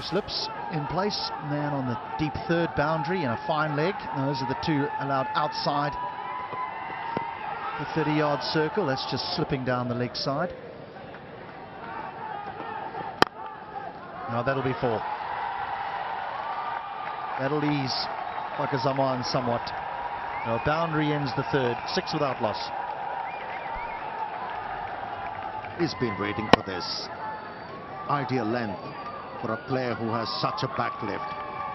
slips in place. Man on the deep third boundary and a fine leg. Those are the two allowed outside the 30-yard circle. That's just slipping down the leg side. Now that'll be 4. That'll ease Pakistan somewhat. Now boundary ends the third. 6 without loss. He's been waiting for this. Ideal length for a player who has such a back lift.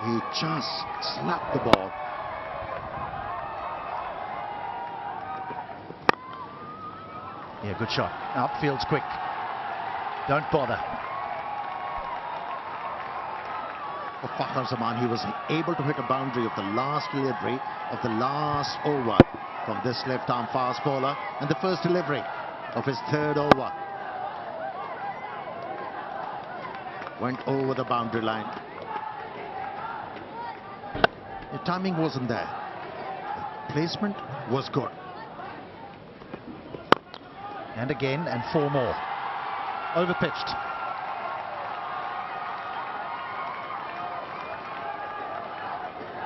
He just slapped the ball. Yeah, good shot. Outfield's quick. Don't bother. For Fakhar Zaman, he was able to hit a boundary of the last delivery of the last over from this left-arm fast bowler, and the first delivery of his third over went over the boundary line. The timing wasn't there. The placement was good. And again, and 4 more. Overpitched.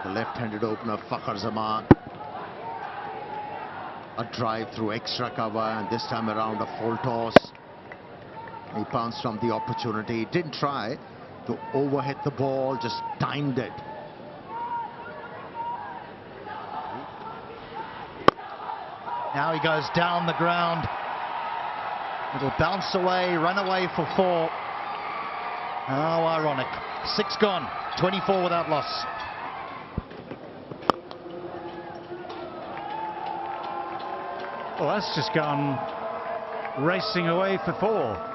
The left-handed opener, Fakhar Zaman. A drive through extra cover, and this time around a full toss. He pounced from the opportunity. Didn't try to overhit the ball, just timed it. Now he goes down the ground. It'll bounce away, run away for 4. How ironic. 6 gone, 24 without loss. Well, that's just gone racing away for 4.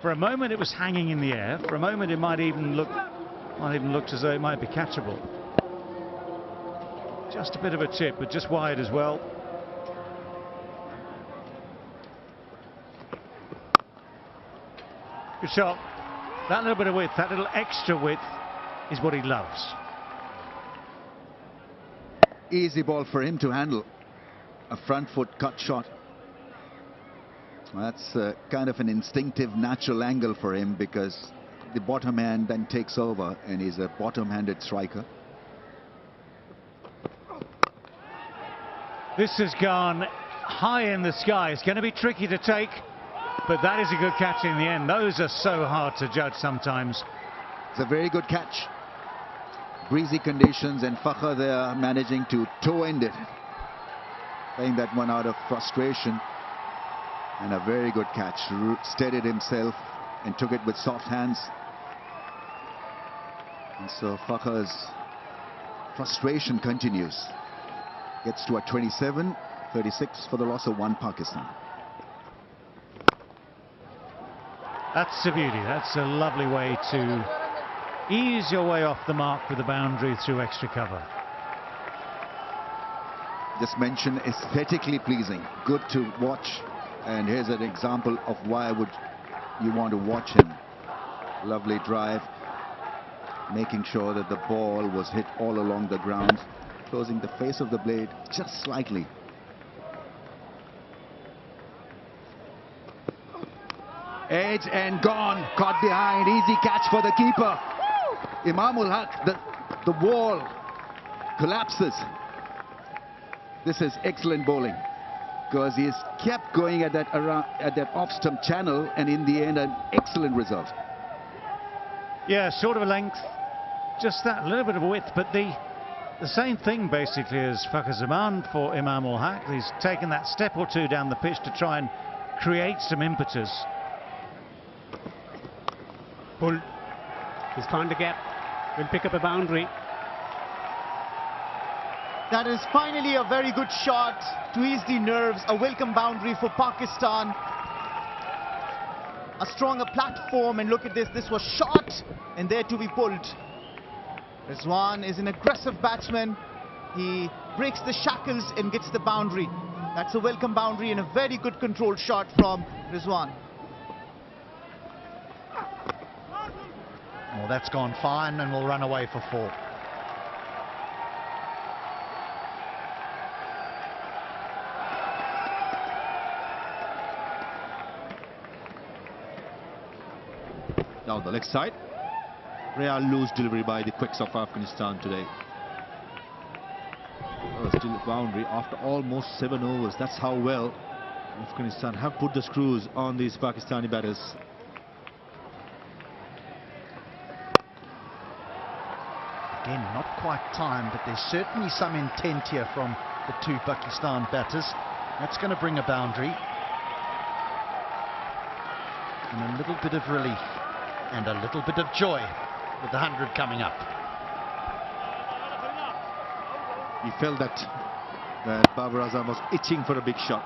For a moment it was hanging in the air. For a moment it might even looked as though it might be catchable. Just a bit of a chip, but just wide as well. Good shot. That little bit of width, that little extra width is what he loves. Easy ball for him to handle. A front foot cut shot. That's kind of an instinctive, natural angle for him, because the bottom hand then takes over and he's a bottom-handed striker. This has gone high in the sky. It's going to be tricky to take, but that is a good catch in the end. Those are so hard to judge sometimes. It's a very good catch. Breezy conditions, and Fakhar there managing to toe-end it. Playing that one out of frustration. And a very good catch. Steadied himself and took it with soft hands. And so Fakhar's frustration continues. Gets to a 27-36 for the loss of 1 Pakistan. That's a beauty. That's a lovely way to ease your way off the mark with the boundary through extra cover. Just mentioned aesthetically pleasing. Good to watch. And here's an example of why would you want to watch him. Lovely drive, making sure that the ball was hit all along the ground, closing the face of the blade just slightly. Edge and gone, caught behind, easy catch for the keeper. Imamul Haq, the wall collapses. This is excellent bowling, because he's kept going at that off-stump channel, and in the end an excellent result. Yeah, short of a length, just that little bit of width, but the same thing basically as Fakhar Zaman for Imamul Haq. He's taken that step or two down the pitch to try and create some impetus. Pulled. He's found the gap. Will pick up a boundary. That is finally a very good shot to ease the nerves. A welcome boundary for Pakistan. A stronger platform, and look at this. This was shot and there to be pulled. Rizwan is an aggressive batsman. He breaks the shackles and gets the boundary. That's a welcome boundary and a very good controlled shot from Rizwan. Well, that's gone fine and will run away for 4. Down the leg side. Real loose delivery by the Quicks of Afghanistan today. Still a boundary after almost 7 overs. That's how well Afghanistan have put the screws on these Pakistani batters. Again, not quite timed, but there's certainly some intent here from the two Pakistan batters. That's going to bring a boundary. And a little bit of relief and a little bit of joy with the 100 coming up. He felt that Babar Azam was itching for a big shot.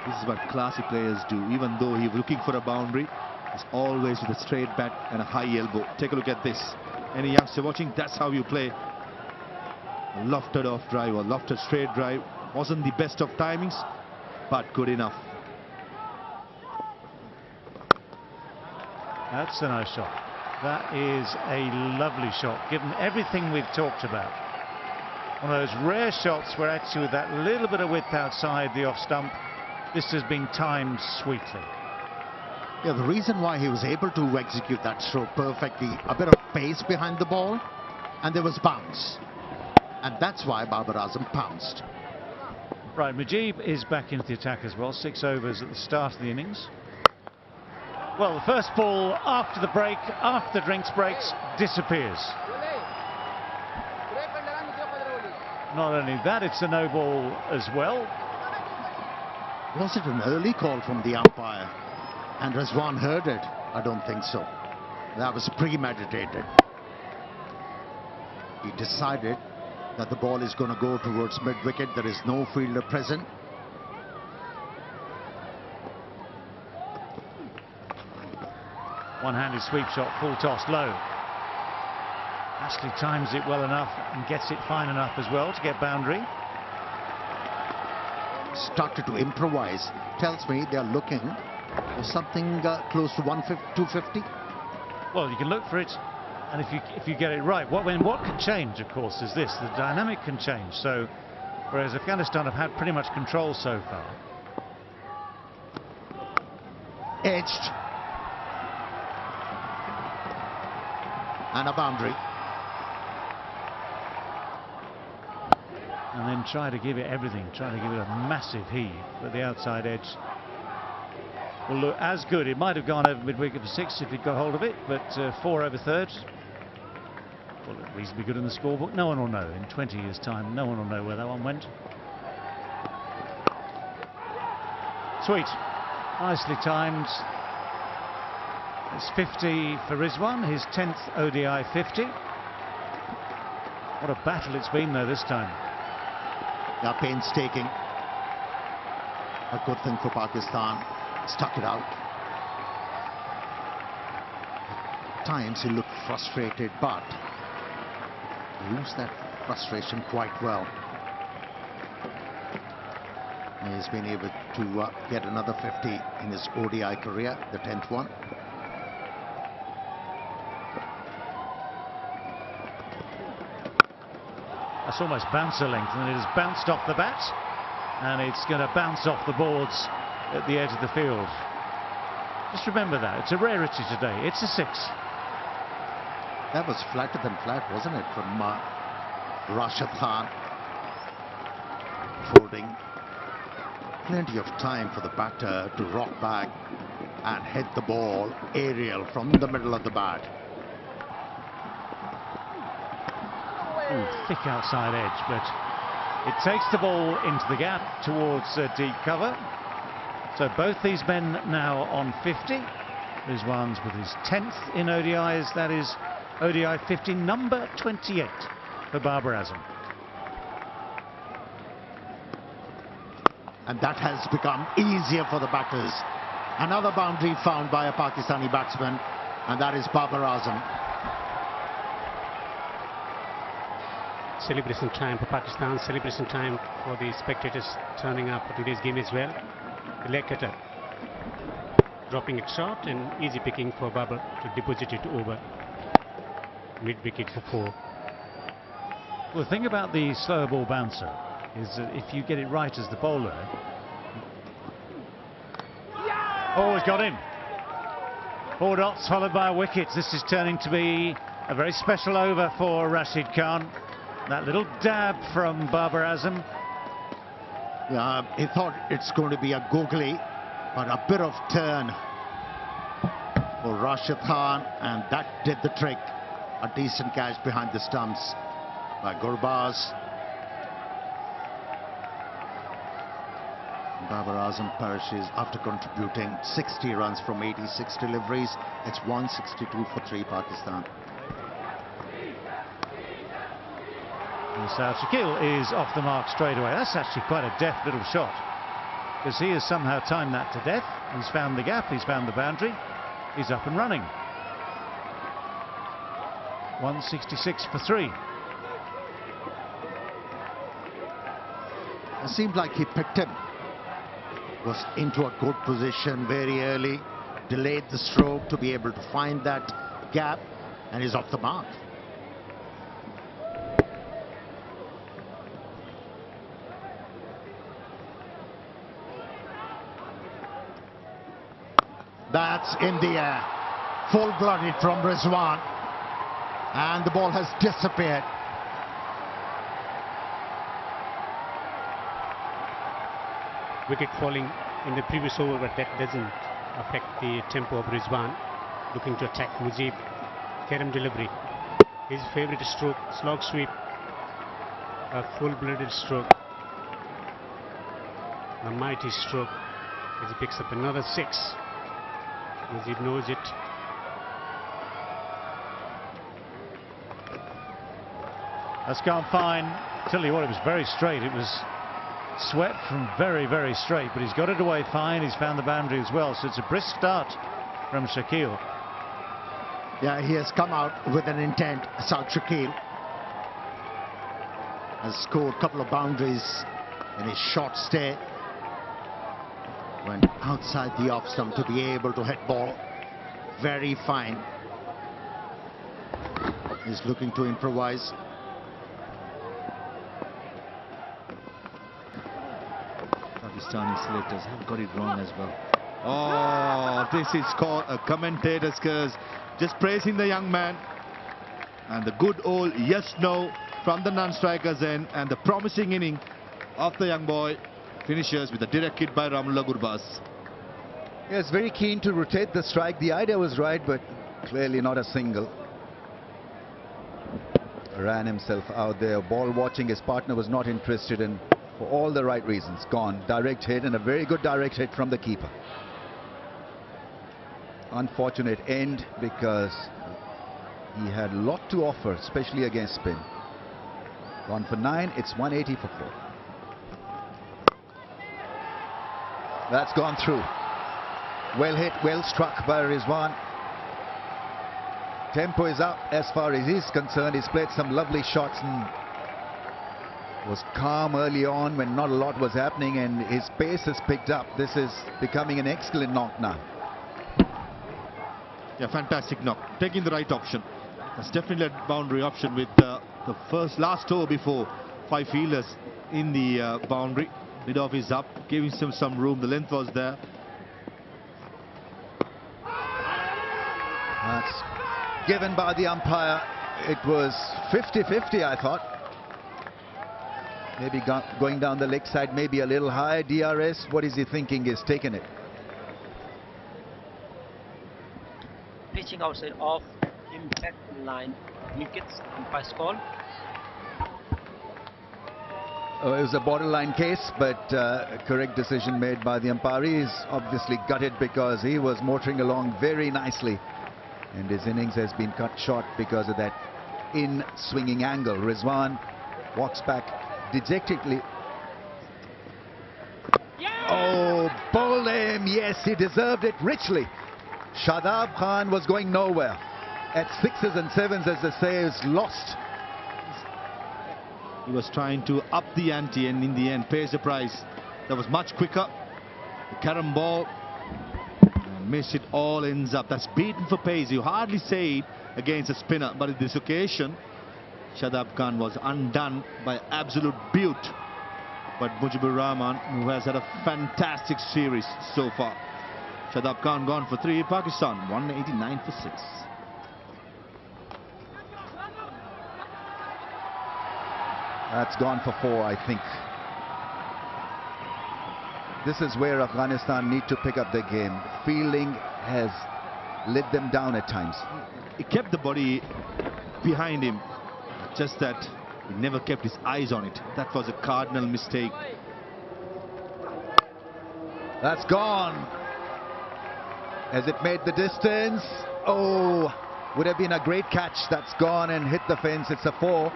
This is what classy players do. Even though he's looking for a boundary, it's always with a straight bat and a high elbow. Take a look at this. Any youngster watching, that's how you play. A lofted off drive or lofted straight drive. Wasn't the best of timings, but good enough. That's a nice shot. That is a lovely shot, given everything we've talked about. One of those rare shots where actually with that little bit of width outside the off stump, this has been timed sweetly. Yeah, the reason why he was able to execute that stroke perfectly, a bit of pace behind the ball, and there was bounce. And that's why Babar Azam pounced. Right, Mujib is back into the attack as well. 6 overs at the start of the innings. Well, the first ball after the break, after the drinks breaks, disappears. Not only that, it's a no ball as well. Was it an early call from the umpire? And Rizwan heard it? I don't think so. That was premeditated. He decided that the ball is going to go towards mid-wicket. There is no fielder present. One-handed sweep shot, full toss, low. Ashley times it well enough and gets it fine enough as well to get boundary. Started to improvise. Tells me they're looking for something close to 250. Well, you can look for it, and if you get it right, what can change, of course, is this: the dynamic can change. So, whereas Afghanistan have had pretty much control so far. Edged. And a boundary. And then try to give it everything, try to give it a massive heave, but the outside edge will look as good. It might have gone over mid-wicket for 6 if he'd got hold of it, but 4 over third will look reasonably good in the scorebook. No one will know. In 20 years' time, no one will know where that one went. Sweet. Nicely timed. It's 50 for Rizwan, his 10th ODI 50. What a battle it's been, though, this time. Yeah, painstaking. A good thing for Pakistan. Stuck it out. At times he looked frustrated, but used that frustration quite well. And he's been able to get another 50 in his ODI career, the 10th one. That's almost bouncer length, and it has bounced off the bat, and it's going to bounce off the boards at the edge of the field. Just remember that. It's a rarity today. It's a 6. That was flatter than flat, wasn't it, from Rashid Khan. Folding. Plenty of time for the batter to rock back and hit the ball aerial from the middle of the bat. Ooh, thick outside edge, but it takes the ball into the gap towards deep cover. So both these men now on 50. Rizwan's with his 10th in ODIs. That is ODI 50, number 28 for Babar Azam. And that has become easier for the batters. Another boundary found by a Pakistani batsman, and that is Babar Azam. Celebration time for Pakistan, celebration time for the spectators turning up for today's game as well. The leg cutter dropping it short and easy picking for Babar to deposit it over mid-wicket for 4. Well, the thing about the slower ball bouncer is that if you get it right as the bowler... Oh, it's got in. 4 dots followed by a wicket. This is turning to be a very special over for Rashid Khan. That little dab from Babar Azam. He thought it's going to be a googly, but a bit of turn for Rashid Khan, and that did the trick. A decent catch behind the stumps by Gurbaz. Babar Azam perishes after contributing 60 runs from 86 deliveries. It's 162 for 3 Pakistan. And Saad Shakil is off the mark straight away. That's actually quite a deft little shot, because he has somehow timed that to death. He's found the gap, he's found the boundary, he's up and running. 166 for 3. It seemed like he picked him. Was into a good position very early, delayed the stroke to be able to find that gap, and he's off the mark. That's in the air, full-blooded from Rizwan, and the ball has disappeared. Wicket falling in the previous over, but that doesn't affect the tempo of Rizwan. Looking to attack Mujib. Kerem delivery. His favourite stroke, slog sweep. A full-blooded stroke. A mighty stroke as he picks up another 6. Mujib knows it. That's gone fine. Tell you what, it was very straight. It was swept from very, very straight, but he's got it away fine. He's found the boundary as well, so it's a brisk start from Shakil. Yeah, he has come out with an intent. Saad Shakil has scored a couple of boundaries in his short stay. Went outside the off stump to be able to hit ball. Very fine. He's looking to improvise. Pakistani selectors have got it wrong as well. Oh, this is called a commentator's curse. Just praising the young man. And the good old yes-no from the non-strikers end, and the promising inning of the young boy finishes with a direct hit by Ramullah Gurbaz. Yes, very keen to rotate the strike. The idea was right, but clearly not a single. Ran himself out there, ball watching. His partner was not interested in, for all the right reasons. Gone. Direct hit, and a very good direct hit from the keeper. Unfortunate end, because he had a lot to offer, especially against spin. Gone for 9. It's 180 for 4. That's gone through. Well hit, well struck by Rizwan. Tempo is up as far as he's concerned. He's played some lovely shots and was calm early on when not a lot was happening, and his pace has picked up. This is becoming an excellent knock now. Yeah, fantastic knock. Taking the right option. That's definitely a boundary option with the last over before 5 fielders in the boundary. Mid-off is up, giving him some room. The length was there. That's given by the umpire. It was 50-50, I thought. Maybe going down the leg side, maybe a little high. DRS, what is he thinking? He's taken it. Pitching outside off, impact line, wickets, umpire's call. Oh, it was a borderline case, but a correct decision made by the umpire. He's obviously gutted because he was motoring along very nicely, and his innings has been cut short because of that in-swinging angle. Rizwan walks back dejectedly. Oh, bowled him. Yes, he deserved it richly. Shadab Khan was going nowhere. At 6s and 7s, as they say, is lost. He was trying to up the ante, and in the end pays the price. That was much quicker. The carom ball, and missed it. All ends up. That's beaten for pace. You hardly say it against a spinner, but in this occasion, Shadab Khan was undone by absolute beaut. But Mujibur Rahman, who has had a fantastic series so far. Shadab Khan gone for 3. Pakistan 189 for 6. That's gone for 4, I think. This is where Afghanistan need to pick up their game. Fielding has let them down at times. He kept the body behind him, just that he never kept his eyes on it. That was a cardinal mistake. That's gone. Has it made the distance? Oh, would have been a great catch. That's gone and hit the fence. It's a 4.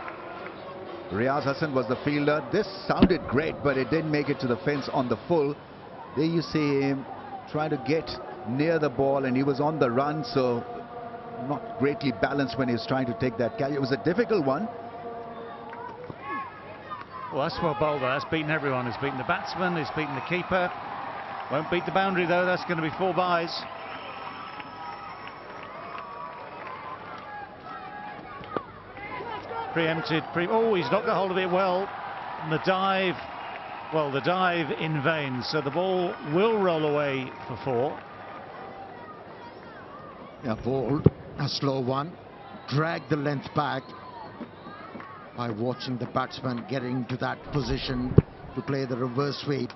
Riaz Hassan was the fielder. This sounded great, but it didn't make it to the fence on the full. There you see him trying to get near the ball, and he was on the run, so not greatly balanced when he was trying to take that catch. It was a difficult one. Well, that's well bowled. That's beaten everyone. It's beaten the batsman. It's beaten the keeper. Won't beat the boundary though. That's going to be 4 byes. Preempted. Oh, he's not got hold of it well. And the dive. Well, the dive in vain. So the ball will roll away for 4. Yeah, bowled a slow one. Dragged the length back by watching the batsman getting to that position to play the reverse sweep,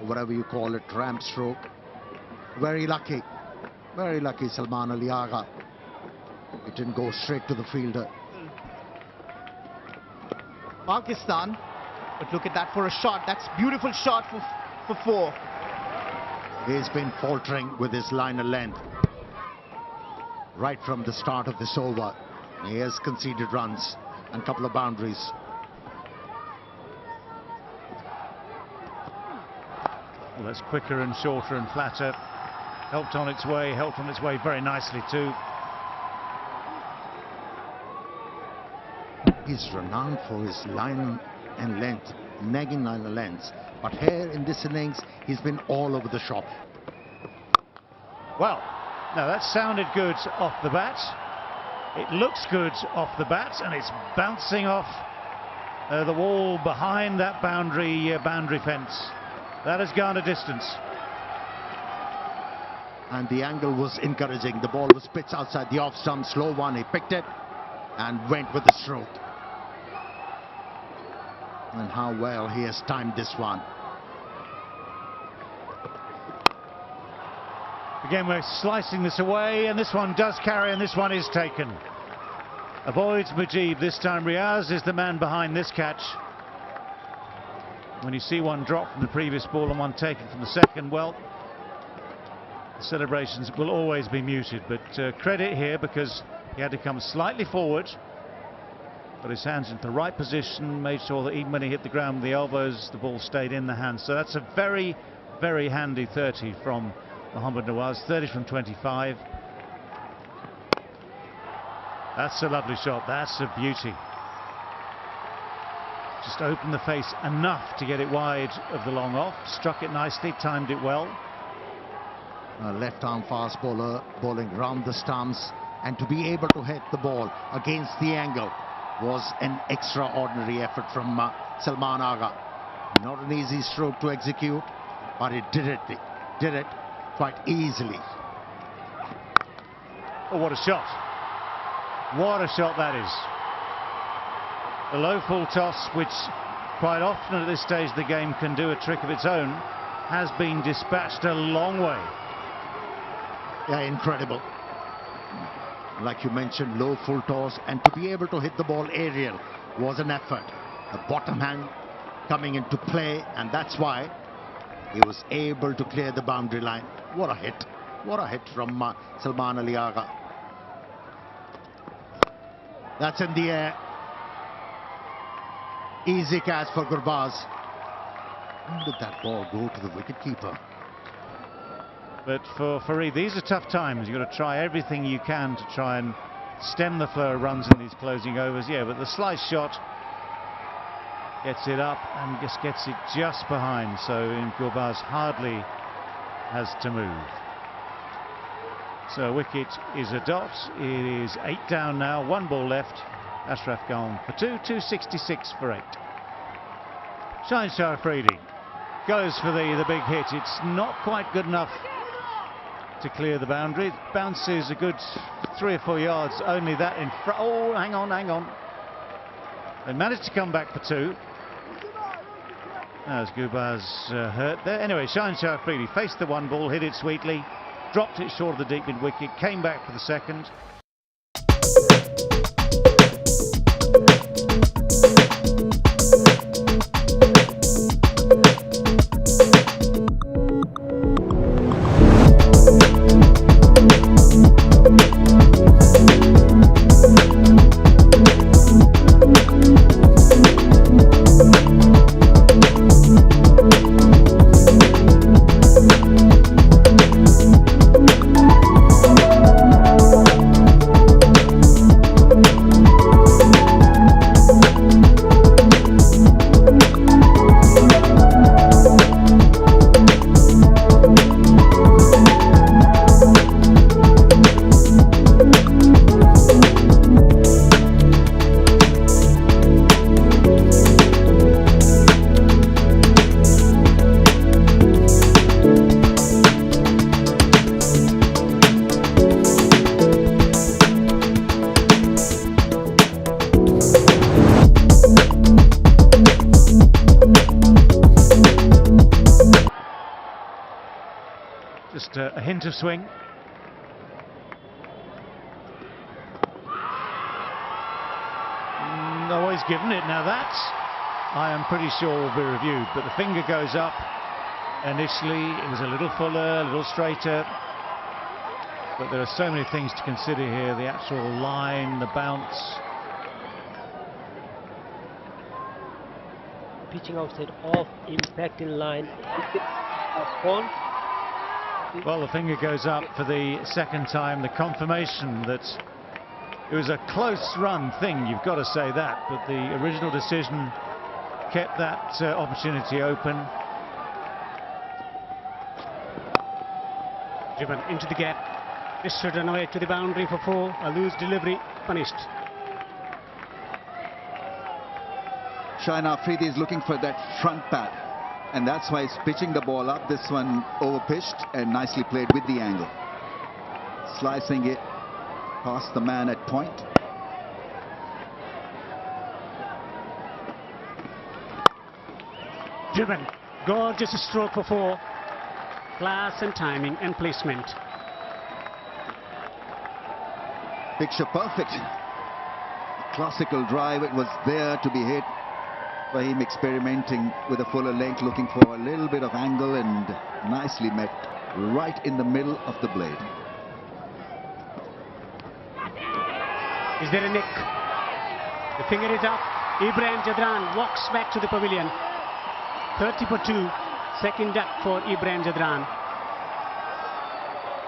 or whatever you call it, ramp stroke. Very lucky Salman Ali Agha. It didn't go straight to the fielder. Pakistan, but look at that for a shot. That's beautiful shot for 4. He's been faltering with his liner length right from the start of this over. He has conceded runs and a couple of boundaries. Well, that's quicker and shorter and flatter. Helped on its way very nicely too. He's renowned for his line and length, nagging line and length. But here in this innings, he's been all over the shop. Well, now that sounded good off the bat. It looks good off the bat, and it's bouncing off the wall behind that boundary fence. That has gone a distance. And the angle was encouraging. The ball was pitched outside the off stump, slow one. He picked it and went with the stroke. And how well he has timed this one. Again, we're slicing this away, and this one does carry, and this one is taken. Avoids Mujib this time. Riaz is the man behind this catch. When you see one drop from the previous ball and one taken from the second, well, the celebrations will always be muted, but credit here because he had to come slightly forward, got his hands into the right position, made sure that even when he hit the ground with the elbows, the ball stayed in the hands. So that's a very, very handy 30 from Mohammad Nawaz, 30 from 25. That's a lovely shot. That's a beauty. Just opened the face enough to get it wide of the long off. Struck it nicely, timed it well. A left-arm fast bowler bowling round the stumps, and to be able to hit the ball against the angle was an extraordinary effort from Salman Agha. Not an easy stroke to execute, but it did it quite easily. Oh, what a shot. What a shot that is. The low full toss, which quite often at this stage of the game can do a trick of its own, has been dispatched a long way. Yeah, incredible. Like you mentioned, low full toss, and to be able to hit the ball aerial was an effort. The bottom hand coming into play, and that's why he was able to clear the boundary line. What a hit. What a hit from Salman Ali Agha. That's in the air. Easy catch for Gurbaz. How did that ball go to the wicketkeeper? But for Farid, these are tough times. You've got to try everything you can to try and stem the flow of runs in these closing overs. Yeah, but the slice shot gets it up and just gets it just behind. So Gurbaz hardly has to move. So wicket is a dot. It is 8 down now, 1 ball left. Ashraf gone for 2, 266 for 8. Shaheen Shah Afridi goes for the big hit. It's not quite good enough to clear the boundary. Bounces a good 3 or 4 yards, only that in front. Oh, hang on. They managed to come back for 2. As Guba's hurt there. Anyway, Shaheen Shah Afridi faced the 1 ball, hit it sweetly, dropped it short of the deep mid wicket, came back for the 2nd. Just a hint of swing. No, he's given it. Now that, I am pretty sure, will be reviewed. But the finger goes up. Initially, it was a little fuller, a little straighter. But there are so many things to consider here. The actual line, the bounce. Pitching outside off, impact in line. Ball. Well, the finger goes up for the 2nd time. The confirmation that it was a close run thing, you've got to say that. But the original decision kept that opportunity open. Driven into the gap. This should run away to the boundary for 4. A loose delivery, punished. Shaheen Afridi is looking for that front pad. And that's why he's pitching the ball up. This one over-pitched and nicely played with the angle. Slicing it past the man at point. Driven. Gorgeous stroke for 4. Class and timing and placement. Picture perfect. Classical drive. It was there to be hit. For him experimenting with a fuller length, looking for a little bit of angle, and nicely met right in the middle of the blade. Is there a nick? The finger is up. Ibrahim Jadran walks back to the pavilion. 30 for 2. 2nd duck for Ibrahim Jadran.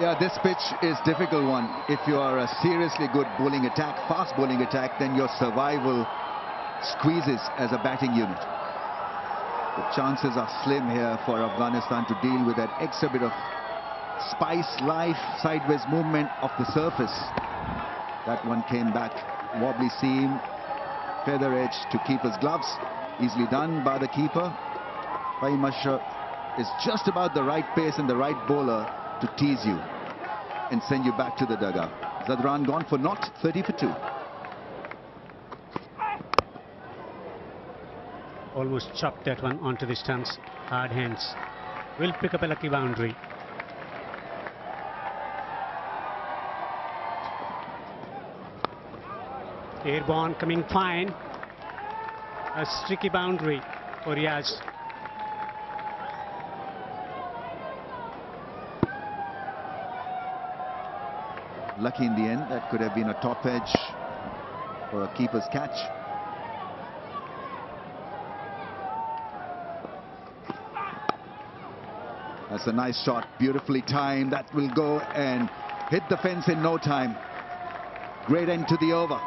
Yeah, this pitch is difficult one. If you are a seriously good bowling attack, fast bowling attack, then your survival squeezes as a batting unit. The chances are slim here for Afghanistan to deal with that extra bit of spice, life, sideways movement of the surface. That one came back, wobbly seam, feather edge to keeper's gloves. Easily done by the keeper. Fahim Ashraf is just about the right pace and the right bowler to tease you and send you back to the dugout. Jadran gone for naught, 30 for 2. Almost chopped that one onto the stumps. Hard hands. Will pick up a lucky boundary. Airborne coming fine. A streaky boundary for Riaz. Lucky in the end. That could have been a top edge for a keeper's catch. That's a nice shot, beautifully timed. That will go and hit the fence in no time. Great end to the over.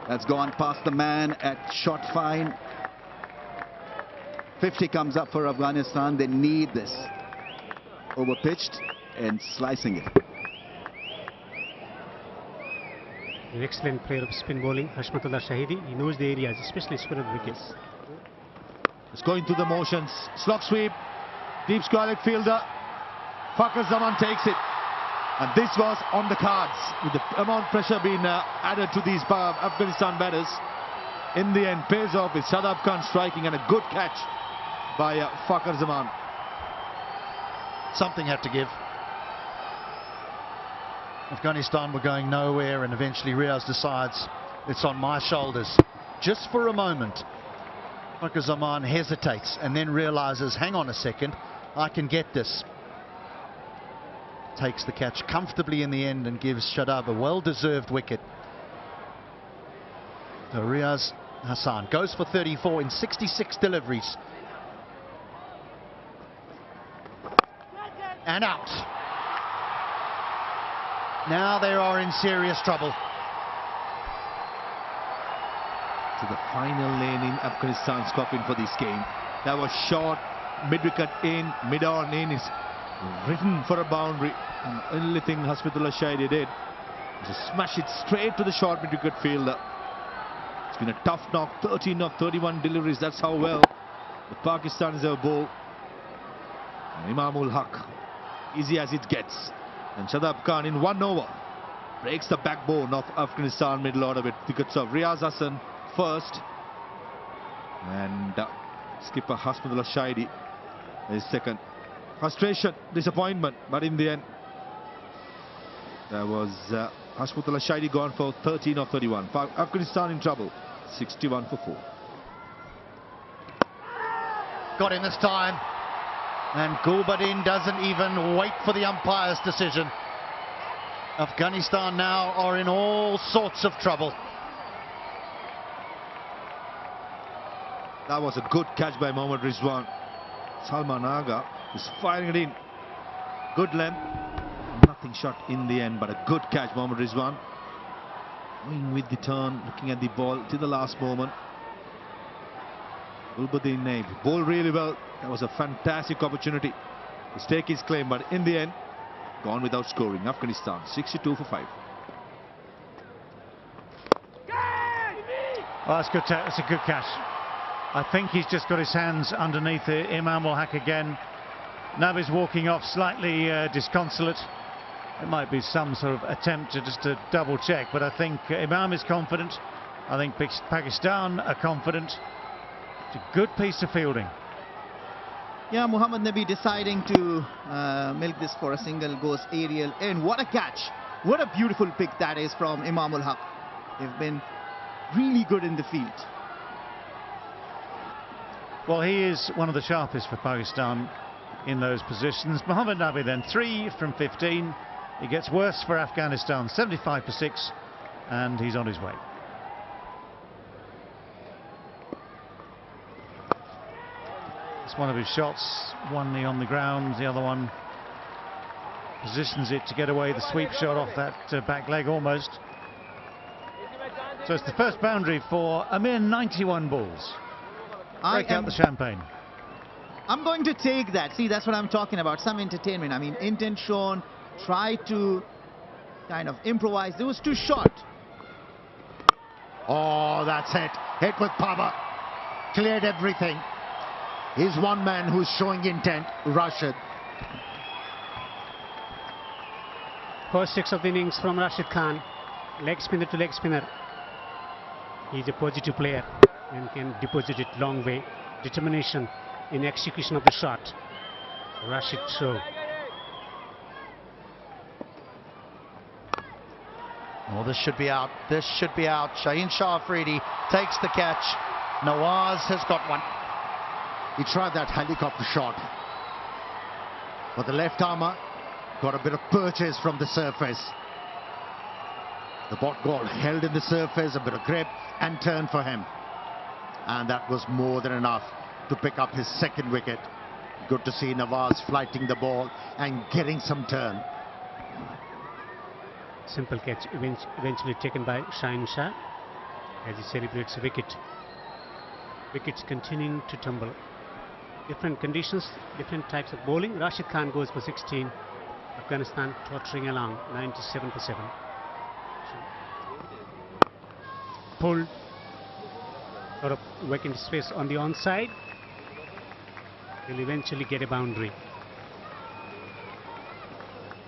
That's gone past the man at shot fine. 50 comes up for Afghanistan. They need this. Over-pitched and slicing it. An excellent player of spin bowling, Hashmatullah Shahidi. He knows the areas, especially square wickets. It's going through the motions. Slog sweep. Deep square leg fielder. Fakhar Zaman takes it. And this was on the cards. With the amount of pressure being added to these Afghanistan batters. In the end, pays off with Shadab Khan striking and a good catch by Fakhar Zaman. Something had to give. Afghanistan were going nowhere, and eventually Riaz decides it's on my shoulders. Just for a moment, Fakhar Zaman hesitates and then realizes, hang on a second, I can get this. Takes the catch comfortably in the end and gives Shadab a well-deserved wicket. So Riaz Hassan goes for 34 in 66 deliveries. And out. Now they are in serious trouble. To the final lane in Afghanistan's coffin for this game. That was short, mid-wicket in, mid-on in. Is written for a boundary. And the only thing Hasbitullah Shahidi did was to smash it straight to the short mid-wicket fielder. It's been a tough knock, 13 of 31 deliveries. That's how well the Pakistanis have bowled. Imamul Haq, easy as it gets. And Shadab Khan in 1 over breaks the backbone of Afghanistan middle order with wickets of Riaz Hassan first. And skipper Hasbitullah Shahidi is second. Frustration, disappointment, but in the end, there was Hasbitullah Shahidi gone for 13 of 31. Afghanistan in trouble, 61 for 4. Got in this time. And Gulbadin doesn't even wait for the umpire's decision. Afghanistan now are in all sorts of trouble. That was a good catch by Mohammad Rizwan. Salman Aga is firing it in. Good length. Nothing shot in the end, but a good catch, Mohammad Rizwan. Going with the turn, looking at the ball till the last moment. Gulbadin Naib bowled really well. That was a fantastic opportunity to stake his claim, but in the end, gone without scoring. Afghanistan 62 for 5. Well, that's good. That's a good catch. I think he's just got his hands underneath Imam ul Haq again. Nabi's walking off slightly disconsolate. It might be some sort of attempt to double check, but I think Imam is confident. I think Pakistan are confident. It's a good piece of fielding. Yeah, Muhammad Nabi deciding to milk this for a single, goes aerial, and what a catch. What a beautiful pick that is from Imam ul Haq. They've been really good in the field. Well, he is one of the sharpest for Pakistan in those positions. Muhammad Nabi then 3 from 15. It gets worse for Afghanistan, 75 for 6, and he's on his way. It's one of his shots, one knee on the ground, the other one positions it to get away the sweep shot off that back leg almost. So it's the first boundary for a mere 91 balls. Break out the champagne. I'm going to take that. See, that's what I'm talking about. Some entertainment. I mean, intent shown. Try to kind of improvise. It was too short. Oh, that's it. Hit with power. Cleared everything. He's one man who's showing intent, Rashid. First 6 of the innings from Rashid Khan. Leg spinner to leg spinner. He's a positive player and can deposit it long way. Determination in execution of the shot. Rashid show. Well, this should be out. This should be out. Shaheen Shah Afridi takes the catch. Nawaz has got one. He tried that helicopter shot, but the left armour got a bit of purchase from the surface. The ball got held in the surface, a bit of grip and turn for him. And that was more than enough to pick up his second wicket. Good to see Nawaz flighting the ball and getting some turn. Simple catch eventually taken by Shaheen Shah as he celebrates a wicket. Wickets continuing to tumble. Different conditions, different types of bowling. Rashid Khan goes for 16. Afghanistan tottering along, 97 for 7. Pulled out of vacant space on the onside. They'll eventually get a boundary.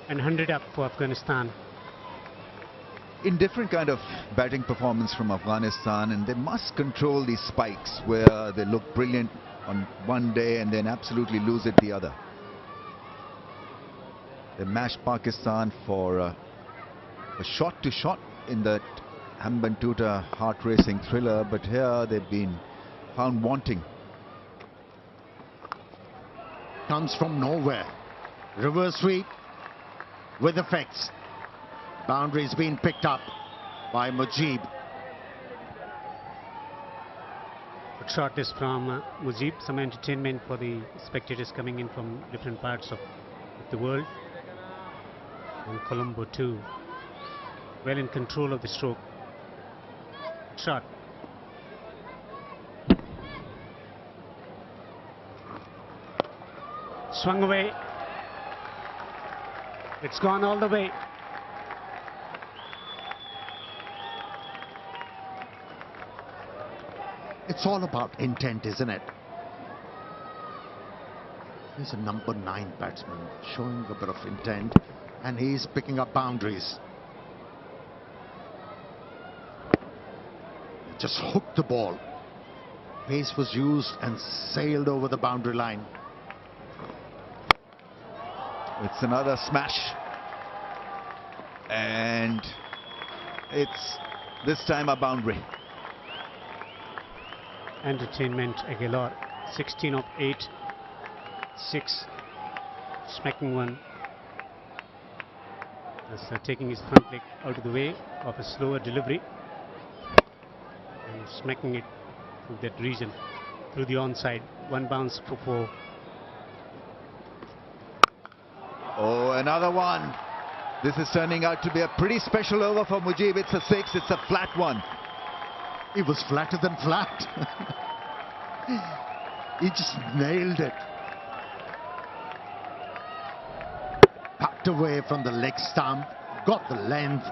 And 100 up for Afghanistan. Indifferent kind of batting performance from Afghanistan, and they must control these spikes where they look brilliant on one day and then absolutely lose it the other. They mashed Pakistan for a shot to shot in that Hambantota heart-racing thriller, but here they've been found wanting. Comes from nowhere. Reverse sweep with effects. Boundaries being picked up by Mujib. Good shot is from Mujib. Some entertainment for the spectators coming in from different parts of the world. And Colombo too. Well in control of the stroke. Shot. Swung away. It's gone all the way. It's all about intent, isn't it? He's a number 9 batsman showing a bit of intent, and he's picking up boundaries. Just hooked the ball. Pace was used and sailed over the boundary line. It's another smash, and it's this time a boundary. Entertainment Aguilar, 16 of 8, 6, smacking one. As taking his front leg out of the way of a slower delivery and smacking it through that region, through the onside. One bounce for 4. Oh, another one. This is turning out to be a pretty special over for Mujib. It's a 6, it's a flat one. It was flatter than flat. He just nailed it. Tucked away from the leg stump, got the length,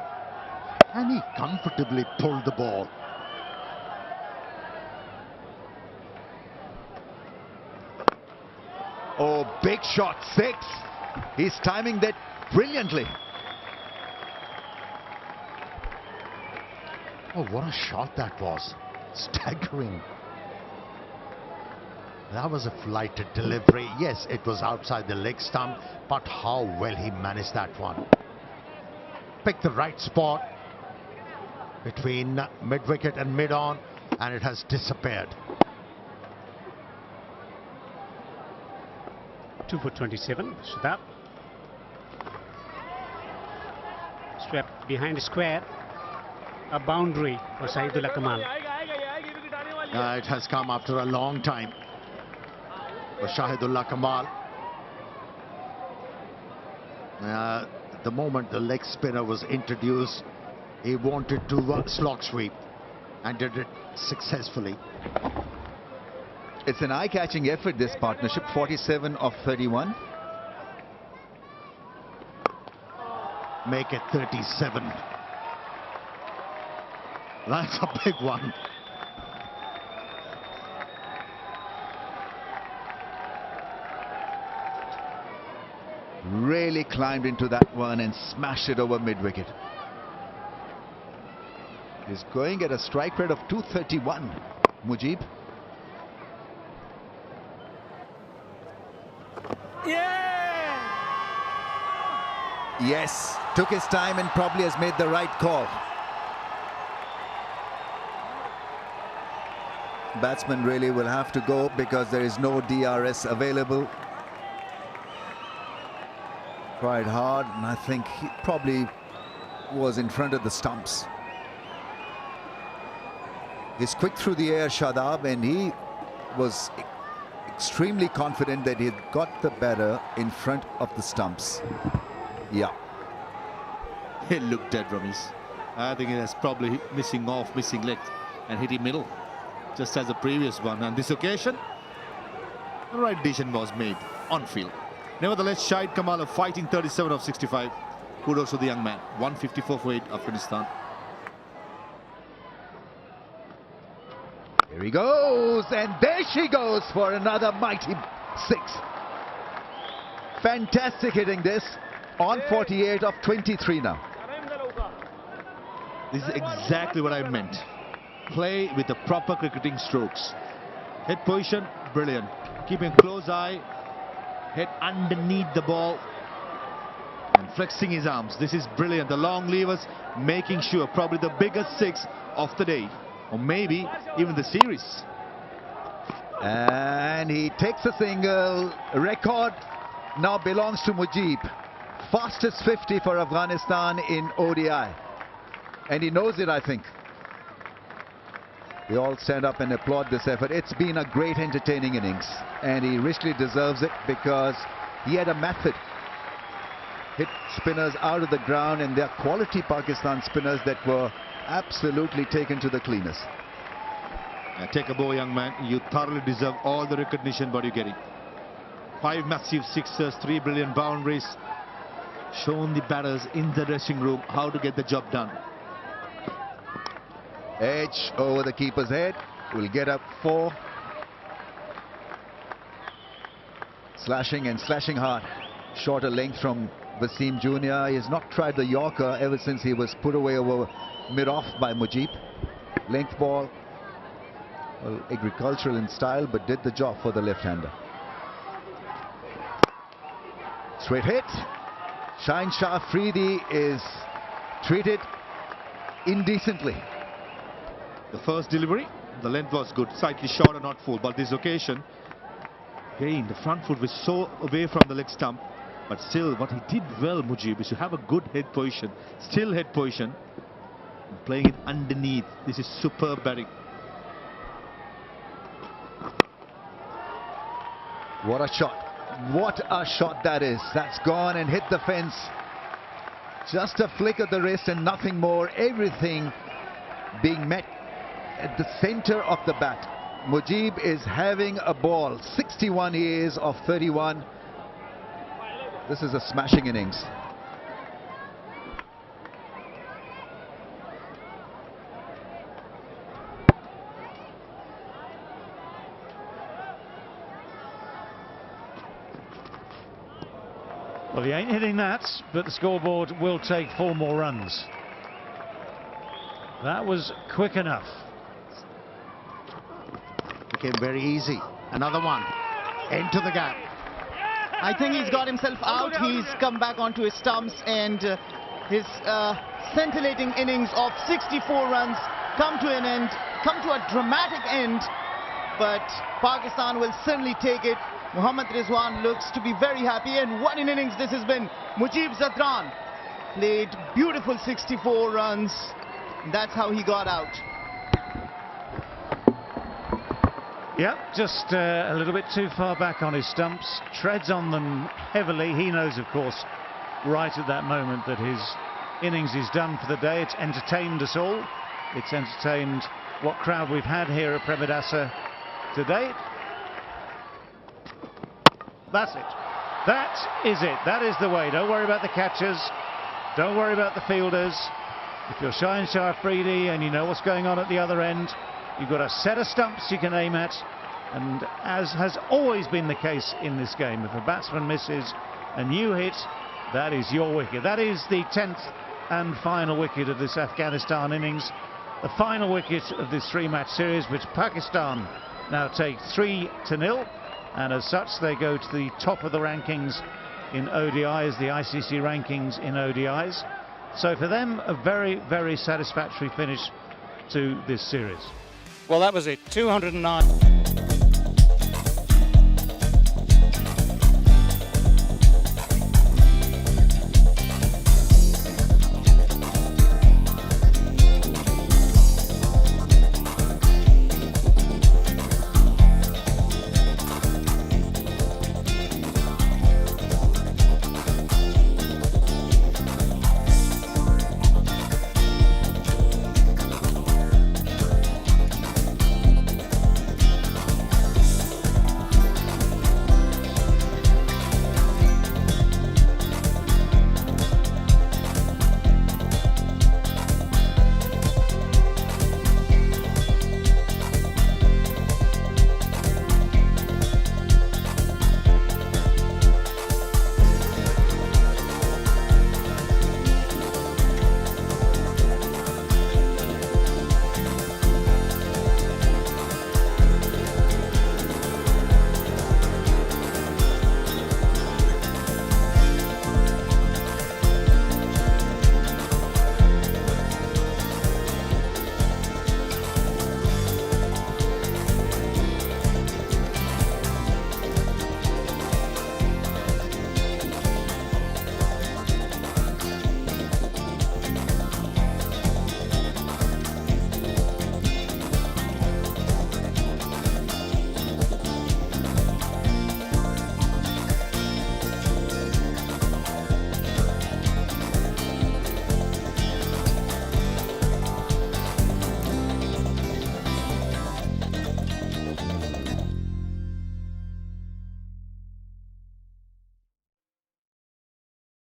and he comfortably pulled the ball. Oh, big shot, 6. He's timing that brilliantly. Oh, what a shot that was. Staggering. That was a flighted delivery. Yes, it was outside the leg stump, but how well he managed that one. Picked the right spot between mid-wicket and mid-on, and it has disappeared. 2 for 27, Shadab. Swept behind the square. A boundary for Shahidullah Kamal. It has come after a long time for Shahidullah Kamal. The moment the leg spinner was introduced, he wanted to slog sweep and did it successfully. It's an eye-catching effort, this partnership. 47 of 31. Make it 37. That's a big one. Really climbed into that one and smashed it over mid-wicket. He's going at a strike rate of 231, Mujib. Yes, took his time and probably has made the right call. Batsman really will have to go because there is no DRS available. Tried hard, and I think he probably was in front of the stumps. He's quick through the air, Shadab, and he was extremely confident that he had got the better in front of the stumps. Yeah. It looked dead, Ramesh. I think it has probably missing leg and hit him middle, just as the previous one. On this occasion, the right decision was made on field. Nevertheless, Shahid Kamal fighting 37 of 65. Kudos to the young man. 154 for 8, Afghanistan. Here he goes, and there she goes for another mighty 6. Fantastic hitting this on 48 of 23 now. This is exactly what I meant. Play with the proper cricketing strokes. Head position, brilliant. Keeping a close eye. Head underneath the ball. And flexing his arms. This is brilliant. The long levers making sure probably the biggest 6 of the day. Or maybe even the series. And he takes a single. Record now belongs to Mujib. Fastest 50 for Afghanistan in ODI. And he knows it, I think. We all stand up and applaud this effort. It's been a great entertaining innings. And he richly deserves it because he had a method. Hit spinners out of the ground, and they're quality Pakistan spinners that were absolutely taken to the cleaners. Take a bow, young man. You thoroughly deserve all the recognition what you're getting. 5 massive sixers, 3 brilliant boundaries. Shown the batters in the dressing room how to get the job done. Edge over the keeper's head. Will get up 4. Slashing and slashing hard. Shorter length from Wasim Jr. He has not tried the Yorker ever since he was put away over mid-off by Mujib. Length ball. Well, agricultural in style, but did the job for the left-hander. Straight hit. Shaheen Shah Afridi is treated indecently. The first delivery, the length was good, slightly short and not full, but this occasion, again, the front foot was so away from the leg stump, but still what he did well, Mujib, is to have a good head position, still head position, and playing it underneath. This is superb batting. What a shot. What a shot that is. That's gone and hit the fence. Just a flick of the wrist and nothing more. Everything being met at the center of the bat. Mujib is having a ball. 61 he is of 31. This is a smashing innings. Well, he ain't hitting that, but the scoreboard will take 4 more runs. That was quick enough. Became very easy. Another one. Into the gap. I think he's got himself out. He's come back onto his stumps, and his scintillating innings of 64 runs come to an end, come to a dramatic end. But Pakistan will certainly take it. Mohammad Rizwan looks to be very happy, and what an innings this has been. Mujib Zadran played beautiful 64 runs. That's how he got out. Yep, just a little bit too far back on his stumps, treads on them heavily. He knows, of course, right at that moment that his innings is done for the day. It's entertained us all. It's entertained what crowd we've had here at Premadasa today. That's it. That is it. That is the way. Don't worry about the catchers. Don't worry about the fielders. If you're Shaheen Shah Afridi and you know what's going on at the other end, you've got a set of stumps you can aim at. And as has always been the case in this game, if a batsman misses and you hit, that is your wicket. That is the 10th and final wicket of this Afghanistan innings. The final wicket of this 3-match series, which Pakistan now take 3-0. And as such, they go to the top of the rankings in ODIs, the ICC rankings in ODIs. So for them, a very, very satisfactory finish to this series. Well, that was it. 209.